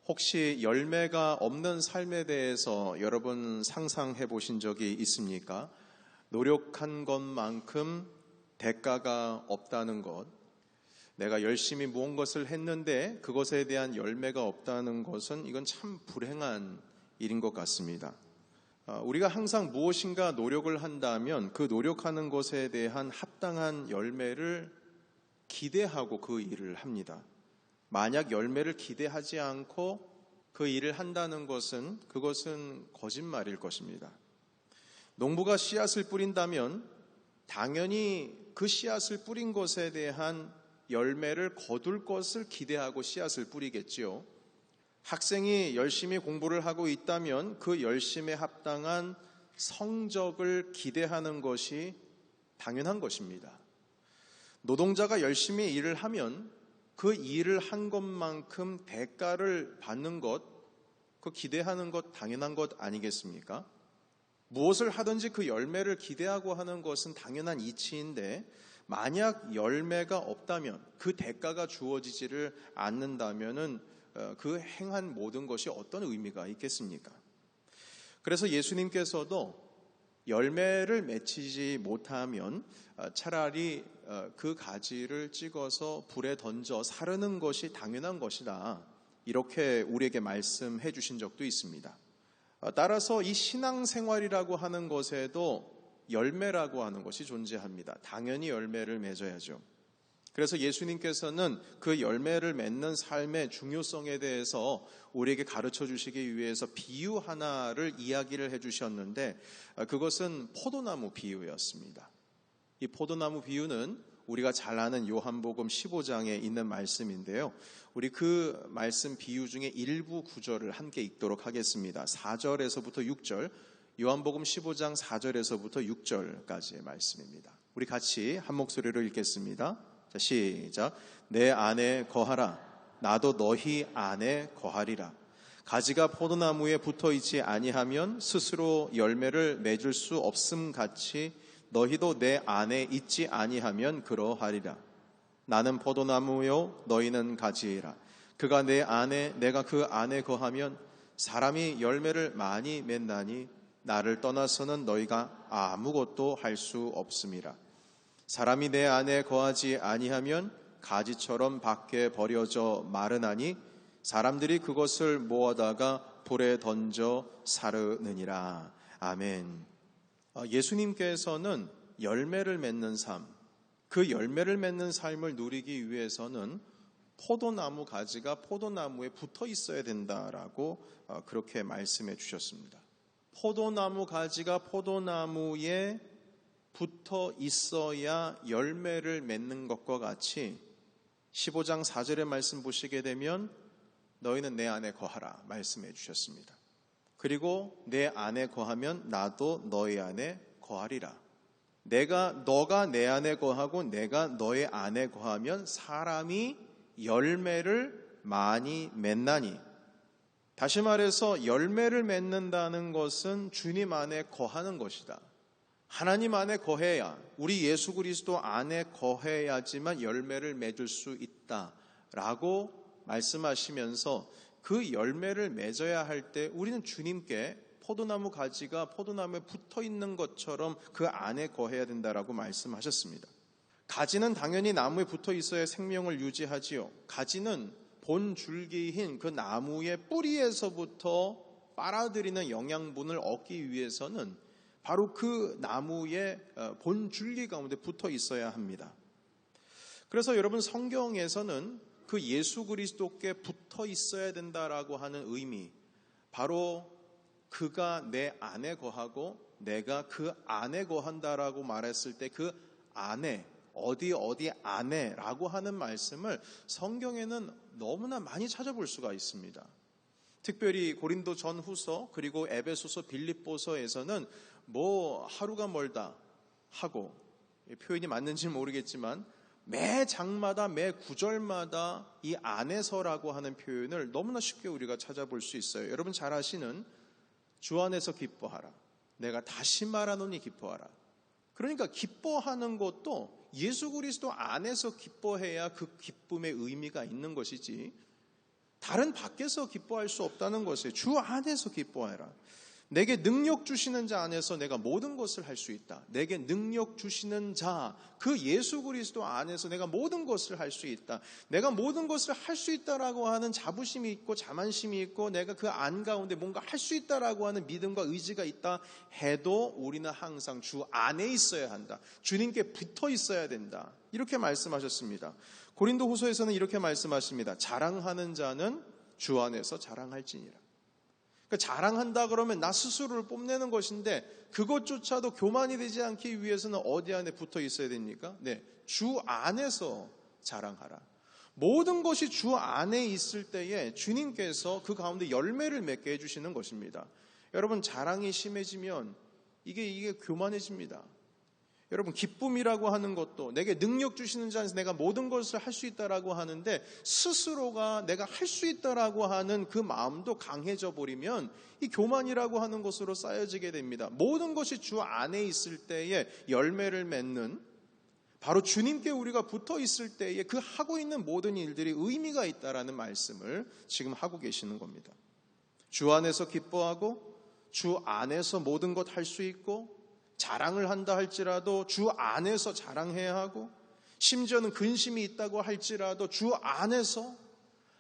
혹시 열매가 없는 삶에 대해서 여러분 상상해 보신 적이 있습니까? 노력한 것만큼 대가가 없다는 것, 내가 열심히 무엇을 했는데 그것에 대한 열매가 없다는 것은 이건 참 불행한 일인 것 같습니다. 우리가 항상 무엇인가 노력을 한다면 그 노력하는 것에 대한 합당한 열매를 기대하고 그 일을 합니다. 만약 열매를 기대하지 않고 그 일을 한다는 것은 그것은 거짓말일 것입니다. 농부가 씨앗을 뿌린다면 당연히 그 씨앗을 뿌린 것에 대한 열매를 거둘 것을 기대하고 씨앗을 뿌리겠지요. 학생이 열심히 공부를 하고 있다면 그 열심에 합당한 성적을 기대하는 것이 당연한 것입니다. 노동자가 열심히 일을 하면 그 일을 한 것만큼 대가를 받는 것, 그 기대하는 것 당연한 것 아니겠습니까? 무엇을 하든지 그 열매를 기대하고 하는 것은 당연한 이치인데 만약 열매가 없다면 그 대가가 주어지지를 않는다면은 그 행한 모든 것이 어떤 의미가 있겠습니까? 그래서 예수님께서도 열매를 맺히지 못하면 차라리 그 가지를 찍어서 불에 던져 사르는 것이 당연한 것이다. 이렇게 우리에게 말씀해 주신 적도 있습니다. 따라서 이 신앙생활이라고 하는 것에도 열매라고 하는 것이 존재합니다. 당연히 열매를 맺어야죠. 그래서 예수님께서는 그 열매를 맺는 삶의 중요성에 대해서 우리에게 가르쳐 주시기 위해서 비유 하나를 이야기를 해 주셨는데 그것은 포도나무 비유였습니다. 이 포도나무 비유는 우리가 잘 아는 요한복음 15장에 있는 말씀인데요. 우리 그 말씀 비유 중에 일부 구절을 함께 읽도록 하겠습니다. 4절에서부터 6절, 요한복음 15장 4절에서부터 6절까지의 말씀입니다. 우리 같이 한 목소리로 읽겠습니다. 자, 시작. 내 안에 거하라. 나도 너희 안에 거하리라. 가지가 포도나무에 붙어 있지 아니하면 스스로 열매를 맺을 수 없음 같이 너희도 내 안에 있지 아니하면 그러하리라. 나는 포도나무요 너희는 가지이라. 그가 내 안에 내가 그 안에 거하면 사람이 열매를 많이 맺나니 나를 떠나서는 너희가 아무것도 할 수 없음이라. 사람이 내 안에 거하지 아니하면 가지처럼 밖에 버려져 마르나니 사람들이 그것을 모아다가 불에 던져 사르느니라. 아멘. 예수님께서는 열매를 맺는 삶, 그 열매를 맺는 삶을 누리기 위해서는 포도나무 가지가 포도나무에 붙어 있어야 된다라고 그렇게 말씀해 주셨습니다. 포도나무 가지가 포도나무에 붙어 있어야 열매를 맺는 것과 같이 15장 4절의 말씀 보시게 되면 너희는 내 안에 거하라 말씀해 주셨습니다. 그리고 내 안에 거하면 나도 너희 안에 거하리라. 너가 내 안에 거하고 내가 너의 안에 거하면 사람이 열매를 많이 맺나니. 다시 말해서 열매를 맺는다는 것은 주님 안에 거하는 것이다. 하나님 안에 거해야, 우리 예수 그리스도 안에 거해야지만 열매를 맺을 수 있다라고 말씀하시면서 그 열매를 맺어야 할 때 우리는 주님께 포도나무 가지가 포도나무에 붙어 있는 것처럼 그 안에 거해야 된다라고 말씀하셨습니다. 가지는 당연히 나무에 붙어 있어야 생명을 유지하지요. 가지는 본 줄기인 그 나무의 뿌리에서부터 빨아들이는 영양분을 얻기 위해서는 바로 그 나무의 본 줄기 가운데 붙어 있어야 합니다. 그래서 여러분 성경에서는 그 예수 그리스도께 붙어 있어야 된다라고 하는 의미, 바로 그가 내 안에 거하고 내가 그 안에 거한다라고 말했을 때 그 안에, 어디 안에라고 하는 말씀을 성경에는 너무나 많이 찾아볼 수가 있습니다. 특별히 고린도 전후서 그리고 에베소서 빌립보서에서는 뭐 하루가 멀다 하고, 표현이 맞는지 모르겠지만 매 장마다 매 구절마다 이 안에서라고 하는 표현을 너무나 쉽게 우리가 찾아볼 수 있어요. 여러분 잘 아시는 주 안에서 기뻐하라. 내가 다시 말하노니 기뻐하라. 그러니까 기뻐하는 것도 예수 그리스도 안에서 기뻐해야 그 기쁨의 의미가 있는 것이지, 다른 밖에서 기뻐할 수 없다는 것이에요. 주 안에서 기뻐해라. 내게 능력 주시는 자 안에서 내가 모든 것을 할 수 있다. 내게 능력 주시는 자, 그 예수 그리스도 안에서 내가 모든 것을 할 수 있다. 내가 모든 것을 할 수 있다라고 하는 자부심이 있고 자만심이 있고 내가 그 안 가운데 뭔가 할 수 있다라고 하는 믿음과 의지가 있다 해도 우리는 항상 주 안에 있어야 한다. 주님께 붙어 있어야 된다. 이렇게 말씀하셨습니다. 고린도후서에서는 이렇게 말씀하십니다. 자랑하는 자는 주 안에서 자랑할지니라. 그러니까 자랑한다 그러면 나 스스로를 뽐내는 것인데 그것조차도 교만이 되지 않기 위해서는 어디 안에 붙어 있어야 됩니까? 네, 주 안에서 자랑하라. 모든 것이 주 안에 있을 때에 주님께서 그 가운데 열매를 맺게 해주시는 것입니다. 여러분, 자랑이 심해지면 이게 교만해집니다. 여러분, 기쁨이라고 하는 것도 내게 능력 주시는 자에서 내가 모든 것을 할 수 있다라고 하는데 스스로가 내가 할 수 있다라고 하는 그 마음도 강해져 버리면 이 교만이라고 하는 것으로 쌓여지게 됩니다. 모든 것이 주 안에 있을 때에 열매를 맺는, 바로 주님께 우리가 붙어 있을 때에 그 하고 있는 모든 일들이 의미가 있다라는 말씀을 지금 하고 계시는 겁니다. 주 안에서 기뻐하고 주 안에서 모든 것 할 수 있고 자랑을 한다 할지라도 주 안에서 자랑해야 하고 심지어는 근심이 있다고 할지라도 주 안에서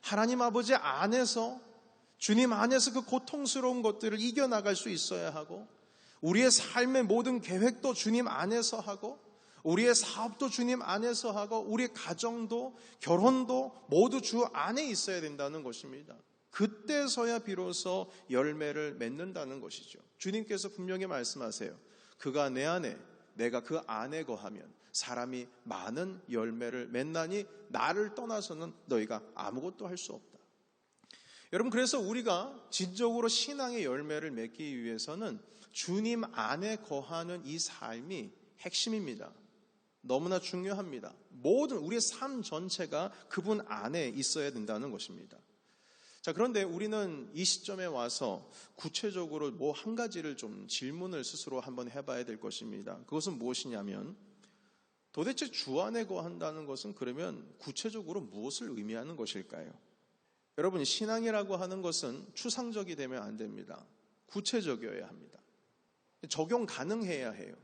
하나님 아버지 안에서 주님 안에서 그 고통스러운 것들을 이겨나갈 수 있어야 하고 우리의 삶의 모든 계획도 주님 안에서 하고 우리의 사업도 주님 안에서 하고 우리의 가정도 결혼도 모두 주 안에 있어야 된다는 것입니다. 그때서야 비로소 열매를 맺는다는 것이죠. 주님께서 분명히 말씀하세요. 그가 내 안에 내가 그 안에 거하면 사람이 많은 열매를 맺나니 나를 떠나서는 너희가 아무것도 할 수 없다. 여러분, 그래서 우리가 진정으로 신앙의 열매를 맺기 위해서는 주님 안에 거하는 이 삶이 핵심입니다. 너무나 중요합니다. 모든 우리의 삶 전체가 그분 안에 있어야 된다는 것입니다. 자, 그런데 우리는 이 시점에 와서 구체적으로 뭐 한 가지를 좀 질문을 스스로 한번 해봐야 될 것입니다. 그것은 무엇이냐면 도대체 주 안에 거한다는 것은 그러면 구체적으로 무엇을 의미하는 것일까요? 여러분, 신앙이라고 하는 것은 추상적이 되면 안 됩니다. 구체적이어야 합니다. 적용 가능해야 해요.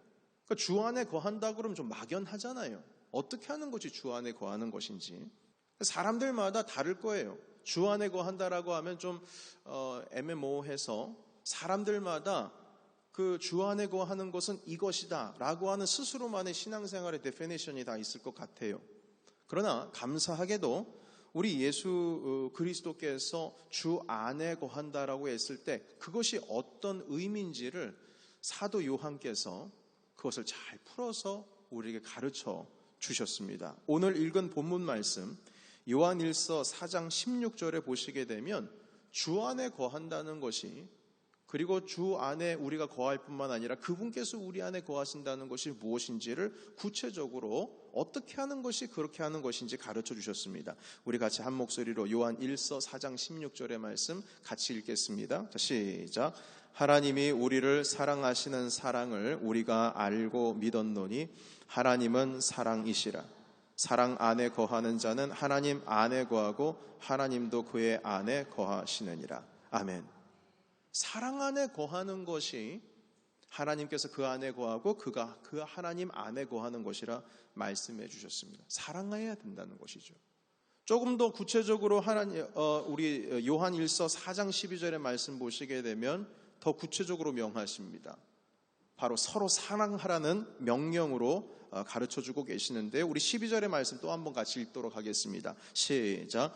그러니까 주 안에 거한다 그러면 좀 막연하잖아요. 어떻게 하는 것이 주 안에 거하는 것인지 사람들마다 다를 거예요. 주 안에 거한다라고 하면 좀 애매모호해서 사람들마다 그 주 안에 거하는 것은 이것이다 라고 하는 스스로만의 신앙생활의 데피니션이 다 있을 것 같아요. 그러나 감사하게도 우리 예수 그리스도께서 주 안에 거한다라고 했을 때 그것이 어떤 의미인지를 사도 요한께서 그것을 잘 풀어서 우리에게 가르쳐 주셨습니다. 오늘 읽은 본문 말씀 요한일서 4장 16절에 보시게 되면 주 안에 거한다는 것이, 그리고 주 안에 우리가 거할 뿐만 아니라 그분께서 우리 안에 거하신다는 것이 무엇인지를 구체적으로 어떻게 하는 것이 그렇게 하는 것인지 가르쳐 주셨습니다. 우리 같이 한 목소리로 요한일서 4장 16절의 말씀 같이 읽겠습니다. 자, 시작. 하나님이 우리를 사랑하시는 사랑을 우리가 알고 믿었노니 하나님은 사랑이시라. 사랑 안에 거하는 자는 하나님 안에 거하고 하나님도 그의 안에 거하시느니라. 아멘. 사랑 안에 거하는 것이 하나님께서 그 안에 거하고 그가 그 하나님 안에 거하는 것이라 말씀해 주셨습니다. 사랑해야 된다는 것이죠. 조금 더 구체적으로 우리 요한일서 4장 12절의 말씀 보시게 되면 더 구체적으로 명하십니다. 바로 서로 사랑하라는 명령으로 가르쳐주고 계시는데 우리 12절의 말씀 또 한번 같이 읽도록 하겠습니다. 시작.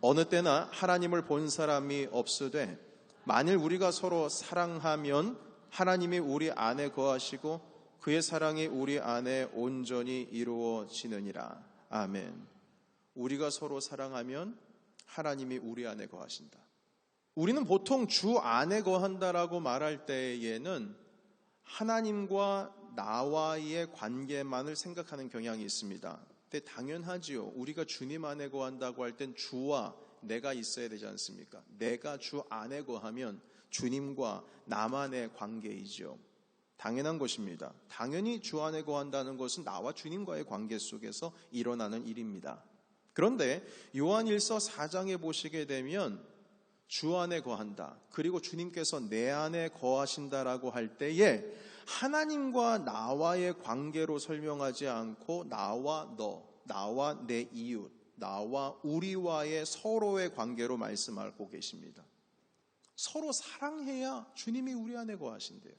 어느 때나 하나님을 본 사람이 없으되 만일 우리가 서로 사랑하면 하나님이 우리 안에 거하시고 그의 사랑이 우리 안에 온전히 이루어지느니라. 아멘. 우리가 서로 사랑하면 하나님이 우리 안에 거하신다. 우리는 보통 주 안에 거한다라고 말할 때에는 하나님과 나와의 관계만을 생각하는 경향이 있습니다. 근데 당연하지요. 우리가 주님 안에 거한다고 할 땐 주와 내가 있어야 되지 않습니까? 내가 주 안에 거하면 주님과 나만의 관계이죠. 당연한 것입니다. 당연히 주 안에 거한다는 것은 나와 주님과의 관계 속에서 일어나는 일입니다. 그런데 요한일서 4장에 보시게 되면 주 안에 거한다, 그리고 주님께서 내 안에 거하신다라고 할 때에 하나님과 나와의 관계로 설명하지 않고 나와 너, 나와 내 이웃, 나와 우리와의 서로의 관계로 말씀하고 계십니다. 서로 사랑해야 주님이 우리 안에 거하신대요.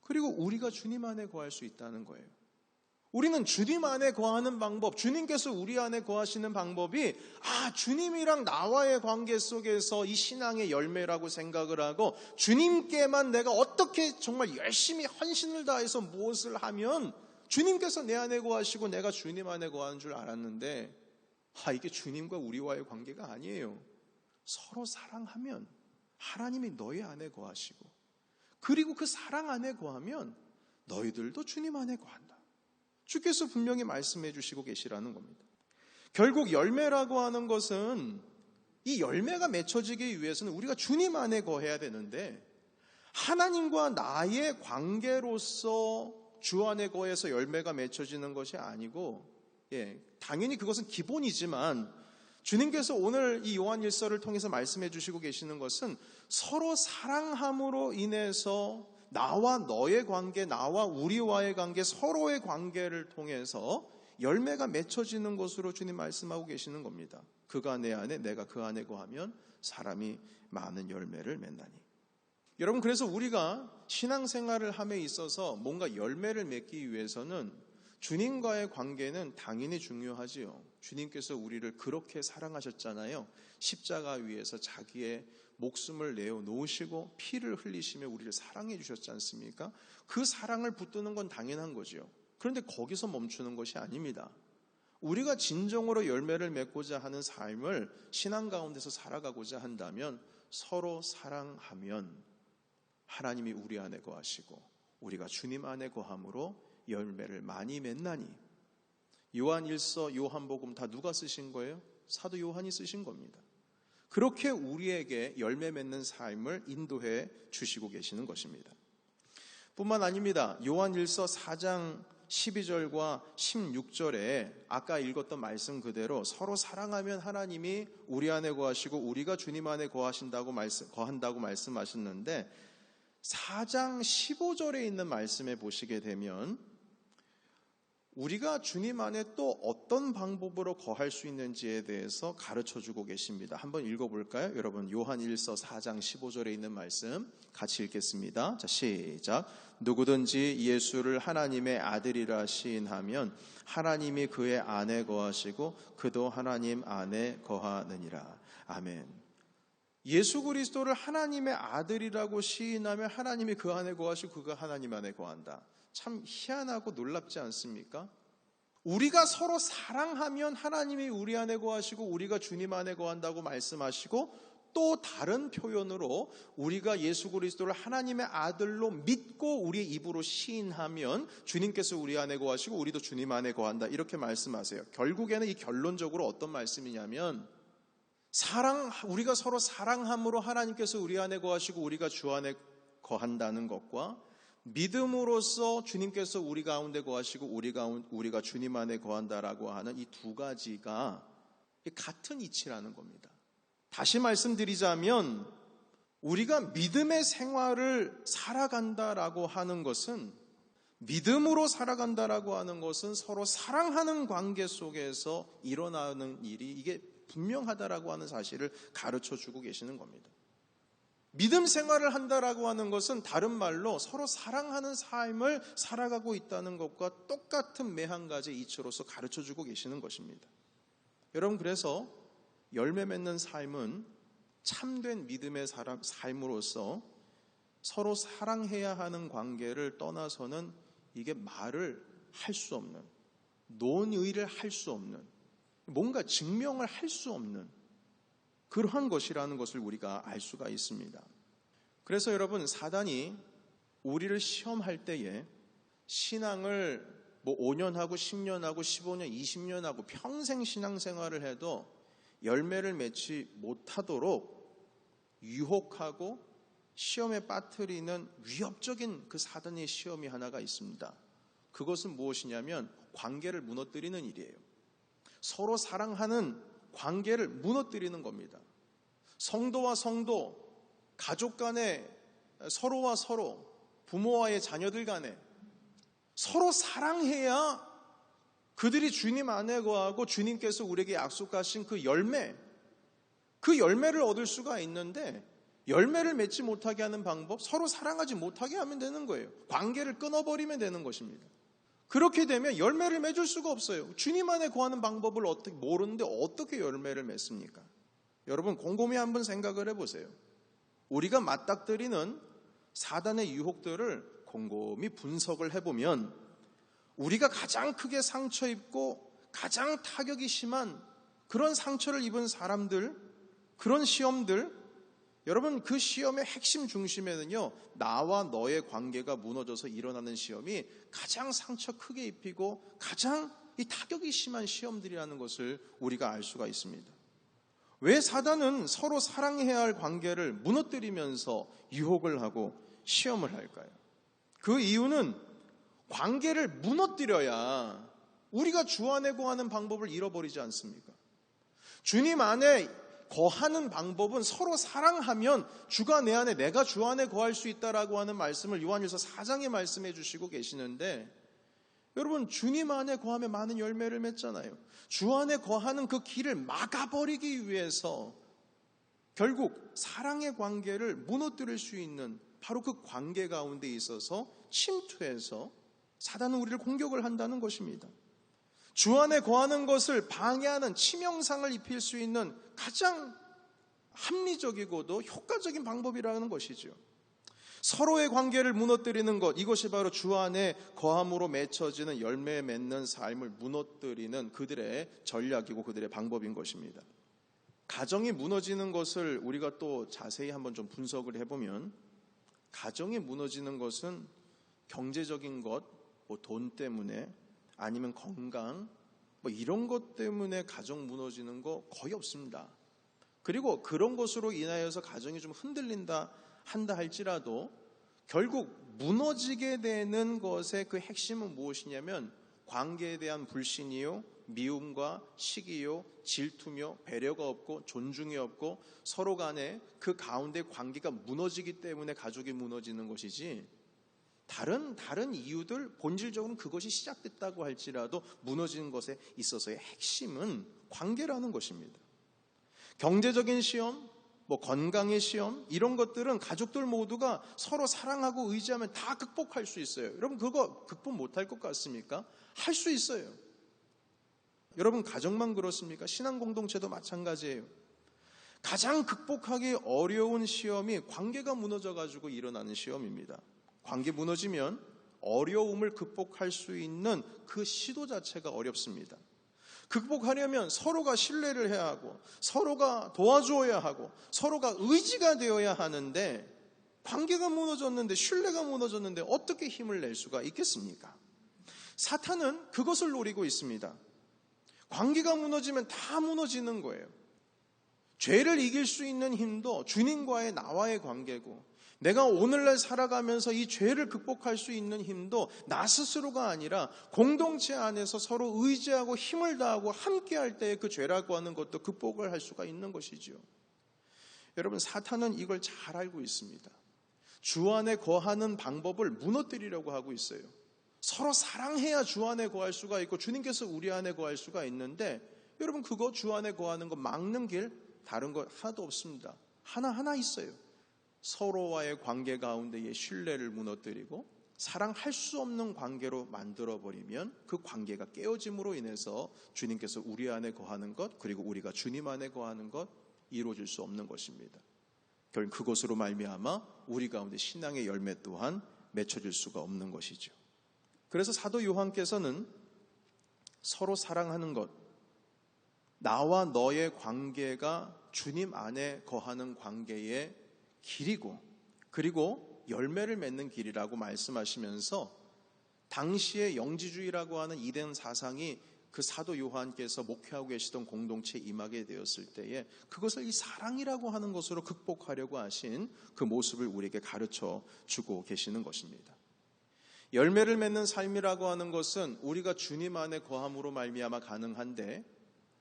그리고 우리가 주님 안에 거할 수 있다는 거예요. 우리는 주님 안에 거하는 방법, 주님께서 우리 안에 거하시는 방법이 주님이랑 나와의 관계 속에서 이 신앙의 열매라고 생각을 하고, 주님께만 내가 어떻게 정말 열심히 헌신을 다해서 무엇을 하면 주님께서 내 안에 거하시고 내가 주님 안에 거하는 줄 알았는데, 이게 주님과 우리와의 관계가 아니에요. 서로 사랑하면 하나님이 너희 안에 거하시고, 그리고 그 사랑 안에 거하면 너희들도 주님 안에 거한다. 주께서 분명히 말씀해 주시고 계시라는 겁니다. 결국 열매라고 하는 것은, 이 열매가 맺혀지기 위해서는 우리가 주님 안에 거해야 되는데, 하나님과 나의 관계로서 주 안에 거해서 열매가 맺혀지는 것이 아니고, 당연히 그것은 기본이지만 주님께서 오늘 이 요한일서를 통해서 말씀해 주시고 계시는 것은 서로 사랑함으로 인해서 나와 너의 관계, 나와 우리와의 관계, 서로의 관계를 통해서 열매가 맺혀지는 것으로 주님 말씀하고 계시는 겁니다. 그가 내 안에, 내가 그 안에 거하면 사람이 많은 열매를 맺나니. 여러분, 그래서 우리가 신앙생활을 함에 있어서 뭔가 열매를 맺기 위해서는 주님과의 관계는 당연히 중요하지요. 주님께서 우리를 그렇게 사랑하셨잖아요. 십자가 위에서 자기의 목숨을 내어 놓으시고 피를 흘리시며 우리를 사랑해 주셨지 않습니까? 그 사랑을 붙드는 건 당연한 거죠. 그런데 거기서 멈추는 것이 아닙니다. 우리가 진정으로 열매를 맺고자 하는 삶을 신앙 가운데서 살아가고자 한다면 서로 사랑하면 하나님이 우리 안에 거하시고 우리가 주님 안에 거함으로 열매를 많이 맺나니. 요한일서, 요한복음 다 누가 쓰신 거예요? 사도 요한이 쓰신 겁니다. 그렇게 우리에게 열매 맺는 삶을 인도해 주시고 계시는 것입니다. 뿐만 아닙니다. 요한일서 4장 12절과 16절에 아까 읽었던 말씀 그대로 서로 사랑하면 하나님이 우리 안에 거하시고 우리가 주님 안에 거한다고 말씀하셨는데, 4장 15절에 있는 말씀에 보시게 되면 우리가 주님 안에 또 어떤 방법으로 거할 수 있는지에 대해서 가르쳐주고 계십니다. 한번 읽어볼까요? 여러분, 요한일서 4장 15절에 있는 말씀 같이 읽겠습니다. 자, 시작. 누구든지 예수를 하나님의 아들이라 시인하면 하나님이 그의 안에 거하시고 그도 하나님 안에 거하느니라. 아멘. 예수 그리스도를 하나님의 아들이라고 시인하면 하나님이 그 안에 거하시고 그가 하나님 안에 거한다. 참 희한하고 놀랍지 않습니까? 우리가 서로 사랑하면 하나님이 우리 안에 거하시고 우리가 주님 안에 거한다고 말씀하시고, 또 다른 표현으로 우리가 예수 그리스도를 하나님의 아들로 믿고 우리의 입으로 시인하면 주님께서 우리 안에 거하시고 우리도 주님 안에 거한다, 이렇게 말씀하세요. 결국에는 이 결론적으로 어떤 말씀이냐면, 우리가 서로 사랑함으로 하나님께서 우리 안에 거하시고 우리가 주 안에 거한다는 것과 믿음으로써 주님께서 우리 가운데 거하시고 우리가 주님 안에 거한다라고 하는 이 두 가지가 같은 이치라는 겁니다. 다시 말씀드리자면, 우리가 믿음의 생활을 살아간다라고 하는 것은, 믿음으로 살아간다라고 하는 것은 서로 사랑하는 관계 속에서 일어나는 일이 이게 분명하다라고 하는 사실을 가르쳐주고 계시는 겁니다. 믿음 생활을 한다라고 하는 것은 다른 말로 서로 사랑하는 삶을 살아가고 있다는 것과 똑같은 매한 가지 이치로서 가르쳐주고 계시는 것입니다. 여러분, 그래서 열매 맺는 삶은 참된 믿음의 삶으로서 서로 사랑해야 하는 관계를 떠나서는 이게 말을 할 수 없는, 논의를 할 수 없는, 뭔가 증명을 할 수 없는 그러한 것이라는 것을 우리가 알 수가 있습니다. 그래서 여러분, 사단이 우리를 시험할 때에 신앙을 5년 하고 10년 하고 15년, 20년 하고 평생 신앙생활을 해도 열매를 맺지 못하도록 유혹하고 시험에 빠뜨리는 위협적인 그 사단의 시험이 하나가 있습니다. 그것은 무엇이냐면 관계를 무너뜨리는 일이에요. 서로 사랑하는 관계를 무너뜨리는 겁니다. 성도와 성도, 가족 간에, 서로와 서로, 부모와의 자녀들 간에 서로 사랑해야 그들이 주님 안에 거하고 주님께서 우리에게 약속하신 그 열매를 얻을 수가 있는데, 열매를 맺지 못하게 하는 방법, 서로 사랑하지 못하게 하면 되는 거예요. 관계를 끊어버리면 되는 것입니다. 그렇게 되면 열매를 맺을 수가 없어요. 주님 안에 거하는 방법을 모르는데 어떻게 열매를 맺습니까? 여러분, 곰곰이 한번 생각을 해보세요. 우리가 맞닥뜨리는 사단의 유혹들을 곰곰이 분석을 해보면 우리가 가장 크게 상처 입고 가장 타격이 심한 그런 상처를 입은 사람들, 그런 시험들, 여러분, 그 시험의 핵심 중심에는요, 나와 너의 관계가 무너져서 일어나는 시험이 가장 상처 크게 입히고 가장 이 타격이 심한 시험들이라는 것을 우리가 알 수가 있습니다. 왜 사단은 서로 사랑해야 할 관계를 무너뜨리면서 유혹을 하고 시험을 할까요? 그 이유는 관계를 무너뜨려야 우리가 주 안에 거하는 방법을 잃어버리지 않습니까? 주님 안에 거하는 방법은 서로 사랑하면 주가 내 안에, 내가 주 안에 거할 수 있다라고 하는 말씀을 요한일서 4장에 말씀해 주시고 계시는데, 여러분, 주님 안에 거하면 많은 열매를 맺잖아요. 주 안에 거하는 그 길을 막아버리기 위해서 결국 사랑의 관계를 무너뜨릴 수 있는 바로 그 관계 가운데 있어서 침투해서 사단은 우리를 공격을 한다는 것입니다. 주 안에 거하는 것을 방해하는 치명상을 입힐 수 있는 가장 합리적이고도 효과적인 방법이라는 것이죠. 서로의 관계를 무너뜨리는 것, 이것이 바로 주 안에 거함으로 맺혀지는 열매 맺는 삶을 무너뜨리는 그들의 전략이고 그들의 방법인 것입니다. 가정이 무너지는 것을 우리가 또 자세히 한번 좀 분석을 해보면, 가정이 무너지는 것은 경제적인 것, 돈 때문에, 아니면 건강, 이런 것 때문에 가정 무너지는 거 거의 없습니다. 그리고 그런 것으로 인하여서 가정이 좀 흔들린다 한다 할지라도 결국 무너지게 되는 것의 그 핵심은 무엇이냐면 관계에 대한 불신이요, 미움과 시기요, 질투며 배려가 없고 존중이 없고 서로 간에 그 가운데 관계가 무너지기 때문에 가족이 무너지는 것이지, 다른 이유들, 본질적으로는 그것이 시작됐다고 할지라도 무너지는 것에 있어서의 핵심은 관계라는 것입니다. 경제적인 시험, 건강의 시험, 이런 것들은 가족들 모두가 서로 사랑하고 의지하면 다 극복할 수 있어요. 여러분, 그거 극복 못할 것 같습니까? 할 수 있어요. 여러분, 가정만 그렇습니까? 신앙 공동체도 마찬가지예요. 가장 극복하기 어려운 시험이 관계가 무너져가지고 일어나는 시험입니다. 관계 무너지면 어려움을 극복할 수 있는 그 시도 자체가 어렵습니다. 극복하려면 서로가 신뢰를 해야 하고 서로가 도와줘야 하고 서로가 의지가 되어야 하는데, 관계가 무너졌는데, 신뢰가 무너졌는데 어떻게 힘을 낼 수가 있겠습니까? 사탄은 그것을 노리고 있습니다. 관계가 무너지면 다 무너지는 거예요. 죄를 이길 수 있는 힘도 주님과의 나와의 관계고, 내가 오늘날 살아가면서 이 죄를 극복할 수 있는 힘도 나 스스로가 아니라 공동체 안에서 서로 의지하고 힘을 다하고 함께할 때에 그 죄라고 하는 것도 극복을 할 수가 있는 것이죠. 여러분, 사탄은 이걸 잘 알고 있습니다. 주 안에 거하는 방법을 무너뜨리려고 하고 있어요. 서로 사랑해야 주 안에 거할 수가 있고 주님께서 우리 안에 거할 수가 있는데, 여러분, 그거 주 안에 거하는 거 막는 길 다른 거 하나도 없습니다. 하나 있어요. 서로와의 관계 가운데의 신뢰를 무너뜨리고 사랑할 수 없는 관계로 만들어버리면 그 관계가 깨어짐으로 인해서 주님께서 우리 안에 거하는 것, 그리고 우리가 주님 안에 거하는 것 이루어질 수 없는 것입니다. 결국 그것으로 말미암아 우리 가운데 신앙의 열매 또한 맺혀질 수가 없는 것이죠. 그래서 사도 요한께서는 서로 사랑하는 것, 나와 너의 관계가 주님 안에 거하는 관계의 길이고, 그리고 열매를 맺는 길이라고 말씀하시면서 당시의 영지주의라고 하는 이된 사상이 그 사도 요한께서 목회하고 계시던 공동체에 임하게 되었을 때에 그것을 이 사랑이라고 하는 것으로 극복하려고 하신 그 모습을 우리에게 가르쳐 주고 계시는 것입니다. 열매를 맺는 삶이라고 하는 것은 우리가 주님 안에 거함으로 말미암아 가능한데,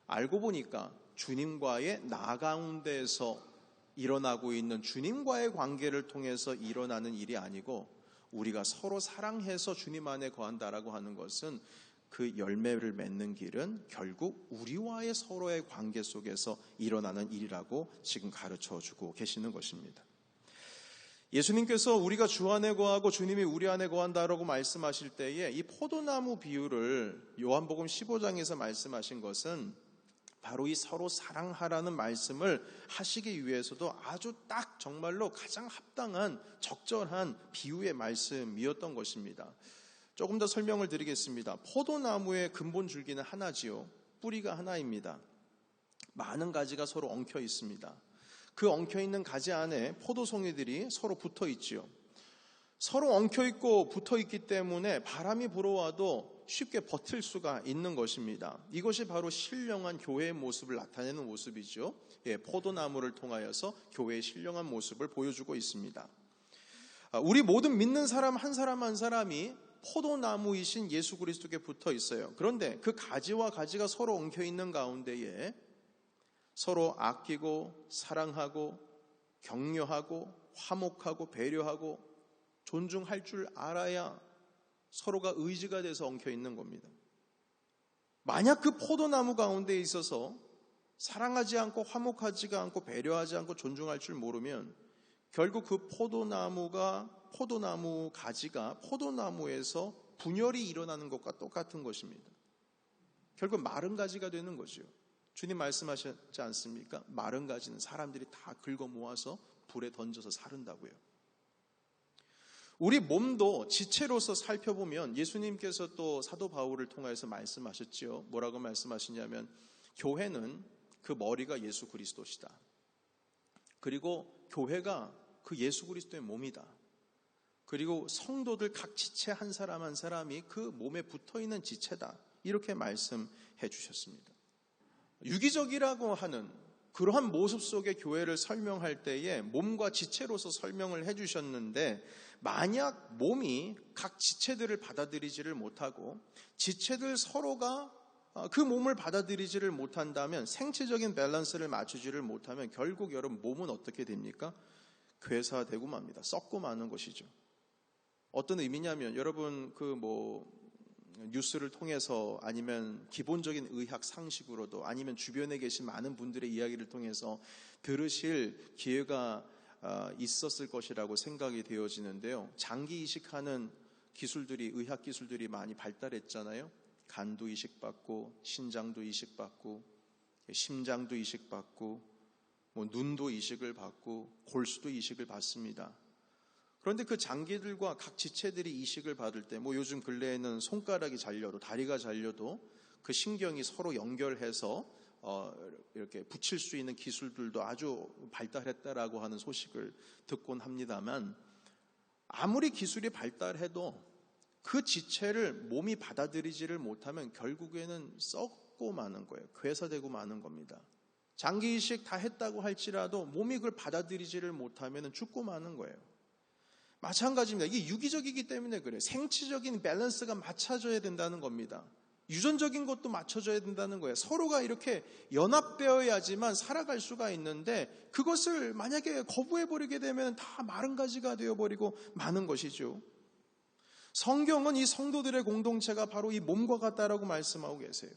알고 보니까 주님과의 나 가운데에서 일어나고 있는 주님과의 관계를 통해서 일어나는 일이 아니고 우리가 서로 사랑해서 주님 안에 거한다라고 하는 것은 그 열매를 맺는 길은 결국 우리와의 서로의 관계 속에서 일어나는 일이라고 지금 가르쳐주고 계시는 것입니다. 예수님께서 우리가 주 안에 거하고 주님이 우리 안에 거한다라고 말씀하실 때에 이 포도나무 비유를 요한복음 15장에서 말씀하신 것은 바로 이 서로 사랑하라는 말씀을 하시기 위해서도 아주 딱 정말로 가장 합당한 적절한 비유의 말씀이었던 것입니다. 조금 더 설명을 드리겠습니다. 포도나무의 근본 줄기는 하나지요. 뿌리가 하나입니다. 많은 가지가 서로 엉켜 있습니다. 그 엉켜 있는 가지 안에 포도송이들이 서로 붙어 있지요. 서로 엉켜 있고 붙어 있기 때문에 바람이 불어와도 쉽게 버틸 수가 있는 것입니다. 이것이 바로 신령한 교회의 모습을 나타내는 모습이죠. 포도나무를 통하여서 교회의 신령한 모습을 보여주고 있습니다. 우리 모든 믿는 사람 한 사람 한 사람이 포도나무이신 예수 그리스도께 붙어 있어요. 그런데 그 가지와 가지가 서로 엉켜 있는 가운데에 서로 아끼고 사랑하고 격려하고 화목하고 배려하고 존중할 줄 알아야 서로가 의지가 돼서 엉켜 있는 겁니다. 만약 그 포도나무 가운데 있어서 사랑하지 않고 화목하지가 않고 배려하지 않고 존중할 줄 모르면 결국 그 포도나무 가지가 포도나무에서 분열이 일어나는 것과 똑같은 것입니다. 결국 마른 가지가 되는 거죠. 주님 말씀하셨지 않습니까? 마른 가지는 사람들이 다 긁어 모아서 불에 던져서 사른다고요. 우리 몸도 지체로서 살펴보면 예수님께서 또 사도 바울을 통해서 말씀하셨지요. 뭐라고 말씀하시냐면 교회는 그 머리가 예수 그리스도시다. 그리고 교회가 그 예수 그리스도의 몸이다. 그리고 성도들 각 지체 한 사람 한 사람이 그 몸에 붙어있는 지체다. 이렇게 말씀해 주셨습니다. 유기적이라고 하는 그러한 모습 속의 교회를 설명할 때에 몸과 지체로서 설명을 해주셨는데 만약 몸이 각 지체들을 받아들이지를 못하고 지체들 서로가 그 몸을 받아들이지를 못한다면 생체적인 밸런스를 맞추지를 못하면 결국 여러분 몸은 어떻게 됩니까? 괴사되고 맙니다. 썩고 마는 것이죠. 어떤 의미냐면 여러분 뉴스를 통해서 아니면 기본적인 의학 상식으로도 아니면 주변에 계신 많은 분들의 이야기를 통해서 들으실 기회가 있었을 것이라고 생각이 되어지는데요. 장기 이식하는 기술들이 의학 기술들이 많이 발달했잖아요. 간도 이식받고 신장도 이식받고 심장도 이식받고 눈도 이식을 받고 골수도 이식을 받습니다. 그런데 그 장기들과 각 지체들이 이식을 받을 때 요즘 근래에는 손가락이 잘려도 다리가 잘려도 그 신경이 서로 연결해서 이렇게 붙일 수 있는 기술들도 아주 발달했다라고 하는 소식을 듣곤 합니다만 아무리 기술이 발달해도 그 지체를 몸이 받아들이지를 못하면 결국에는 썩고 마는 거예요. 괴사되고 마는 겁니다. 장기 이식 다 했다고 할지라도 몸이 그걸 받아들이지를 못하면 죽고 마는 거예요. 마찬가지입니다. 이게 유기적이기 때문에 그래요. 생체적인 밸런스가 맞춰져야 된다는 겁니다. 유전적인 것도 맞춰져야 된다는 거예요. 서로가 이렇게 연합되어야지만 살아갈 수가 있는데 그것을 만약에 거부해버리게 되면 다 마른 가지가 되어버리고 마는 것이죠. 성경은 이 성도들의 공동체가 바로 이 몸과 같다라고 말씀하고 계세요.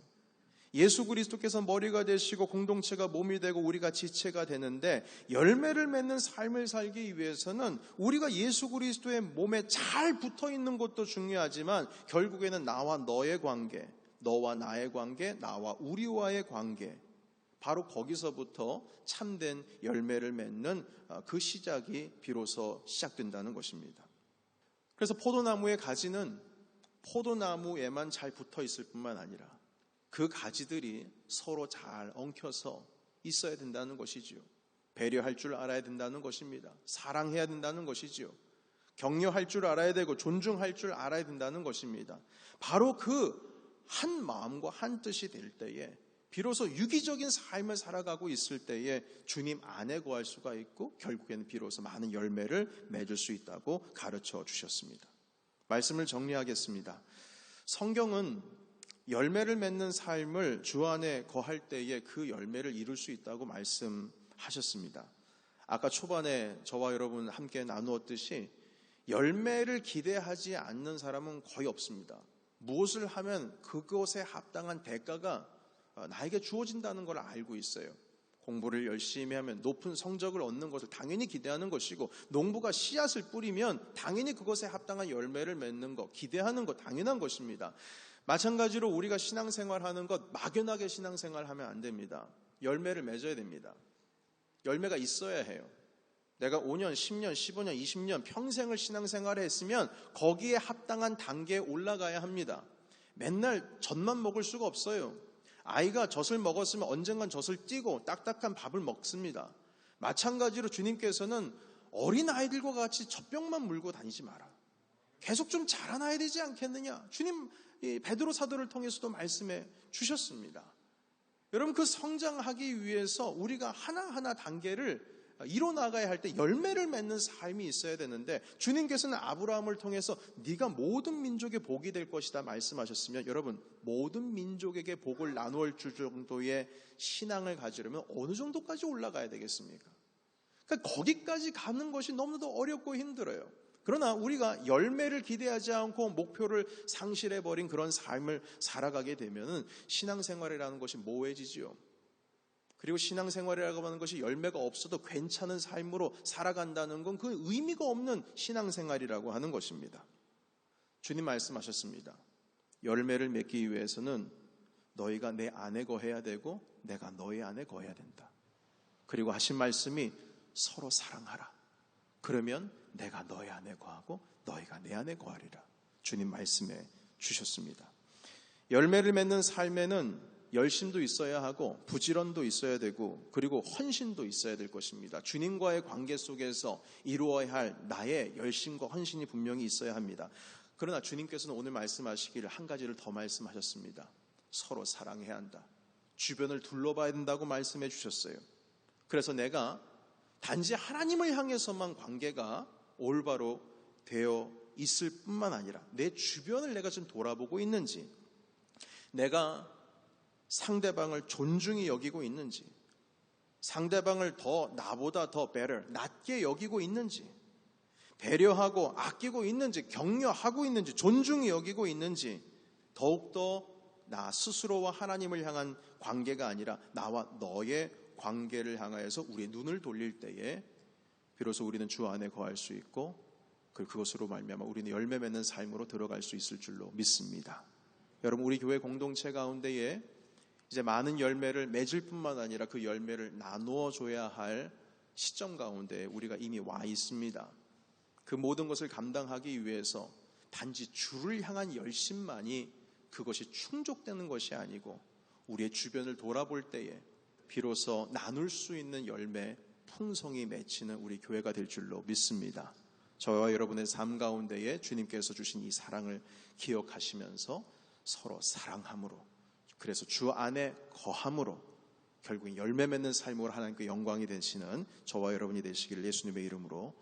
예수 그리스도께서 머리가 되시고 공동체가 몸이 되고 우리가 지체가 되는데 열매를 맺는 삶을 살기 위해서는 우리가 예수 그리스도의 몸에 잘 붙어있는 것도 중요하지만 결국에는 나와 너의 관계, 너와 나의 관계, 나와 우리와의 관계, 바로 거기서부터 참된 열매를 맺는 그 시작이 비로소 시작된다는 것입니다. 그래서 포도나무의 가지는 포도나무에만 잘 붙어있을 뿐만 아니라 그 가지들이 서로 잘 엉켜서 있어야 된다는 것이지요. 배려할 줄 알아야 된다는 것입니다. 사랑해야 된다는 것이지요. 격려할 줄 알아야 되고 존중할 줄 알아야 된다는 것입니다. 바로 그 한 마음과 한 뜻이 될 때에 비로소 유기적인 삶을 살아가고 있을 때에 주님 안에 거할 수가 있고 결국에는 비로소 많은 열매를 맺을 수 있다고 가르쳐 주셨습니다. 말씀을 정리하겠습니다. 성경은 열매를 맺는 삶을 주 안에 거할 때에 그 열매를 이룰 수 있다고 말씀하셨습니다. 아까 초반에 저와 여러분 함께 나누었듯이 열매를 기대하지 않는 사람은 거의 없습니다. 무엇을 하면 그것에 합당한 대가가 나에게 주어진다는 걸 알고 있어요. 공부를 열심히 하면 높은 성적을 얻는 것을 당연히 기대하는 것이고, 농부가 씨앗을 뿌리면 당연히 그것에 합당한 열매를 맺는 것, 기대하는 것 당연한 것입니다. 마찬가지로 우리가 신앙생활하는 것, 막연하게 신앙생활하면 안 됩니다. 열매를 맺어야 됩니다. 열매가 있어야 해요. 내가 5년, 10년, 15년, 20년 평생을 신앙생활을 했으면 거기에 합당한 단계에 올라가야 합니다. 맨날 젖만 먹을 수가 없어요. 아이가 젖을 먹었으면 언젠간 젖을 띠고 딱딱한 밥을 먹습니다. 마찬가지로 주님께서는 어린 아이들과 같이 젖병만 물고 다니지 마라. 계속 좀 자라나야 되지 않겠느냐. 주님 베드로 사도를 통해서도 말씀해 주셨습니다. 여러분, 그 성장하기 위해서 우리가 하나하나 단계를 이뤄나가야 할 때 열매를 맺는 삶이 있어야 되는데, 주님께서는 아브라함을 통해서 네가 모든 민족의 복이 될 것이다 말씀하셨으면, 여러분, 모든 민족에게 복을 나누어 줄 정도의 신앙을 가지려면 어느 정도까지 올라가야 되겠습니까? 그러니까 거기까지 가는 것이 너무나도 어렵고 힘들어요. 그러나 우리가 열매를 기대하지 않고 목표를 상실해버린 그런 삶을 살아가게 되면 신앙생활이라는 것이 모호해지지요. 그리고 신앙생활이라고 하는 것이 열매가 없어도 괜찮은 삶으로 살아간다는 건 그 의미가 없는 신앙생활이라고 하는 것입니다. 주님 말씀하셨습니다. 열매를 맺기 위해서는 너희가 내 안에 거해야 되고 내가 너희 안에 거해야 된다. 그리고 하신 말씀이 서로 사랑하라. 그러면 내가 너희 안에 거하고 너희가 내 안에 거하리라. 주님 말씀해 주셨습니다. 열매를 맺는 삶에는 열심도 있어야 하고 부지런도 있어야 되고 그리고 헌신도 있어야 될 것입니다. 주님과의 관계 속에서 이루어야 할 나의 열심과 헌신이 분명히 있어야 합니다. 그러나 주님께서는 오늘 말씀하시기를 한 가지를 더 말씀하셨습니다. 서로 사랑해야 한다. 주변을 둘러봐야 된다고 말씀해 주셨어요. 그래서 내가 단지 하나님을 향해서만 관계가 올바로 되어 있을 뿐만 아니라 내 주변을 내가 좀 돌아보고 있는지, 내가 상대방을 존중히 여기고 있는지, 상대방을 더 나보다 더 better, 낮게 여기고 있는지, 배려하고 아끼고 있는지, 격려하고 있는지, 존중히 여기고 있는지, 더욱더 나 스스로와 하나님을 향한 관계가 아니라 나와 너의 관계를 향하여서 우리의 눈을 돌릴 때에 비로소 우리는 주 안에 거할 수 있고, 그것으로 말미암아 우리는 열매 맺는 삶으로 들어갈 수 있을 줄로 믿습니다. 여러분, 우리 교회 공동체 가운데에 이제 많은 열매를 맺을 뿐만 아니라 그 열매를 나누어 줘야 할 시점 가운데 우리가 이미 와 있습니다. 그 모든 것을 감당하기 위해서 단지 주를 향한 열심만이 그것이 충족되는 것이 아니고, 우리의 주변을 돌아볼 때에 비로소 나눌 수 있는 열매 풍성이 맺히는 우리 교회가 될 줄로 믿습니다. 저와 여러분의 삶 가운데에 주님께서 주신 이 사랑을 기억하시면서 서로 사랑함으로, 그래서 주 안에 거함으로 결국 열매 맺는 삶으로 하나님께 영광이 되시는 저와 여러분이 되시기를 예수님의 이름으로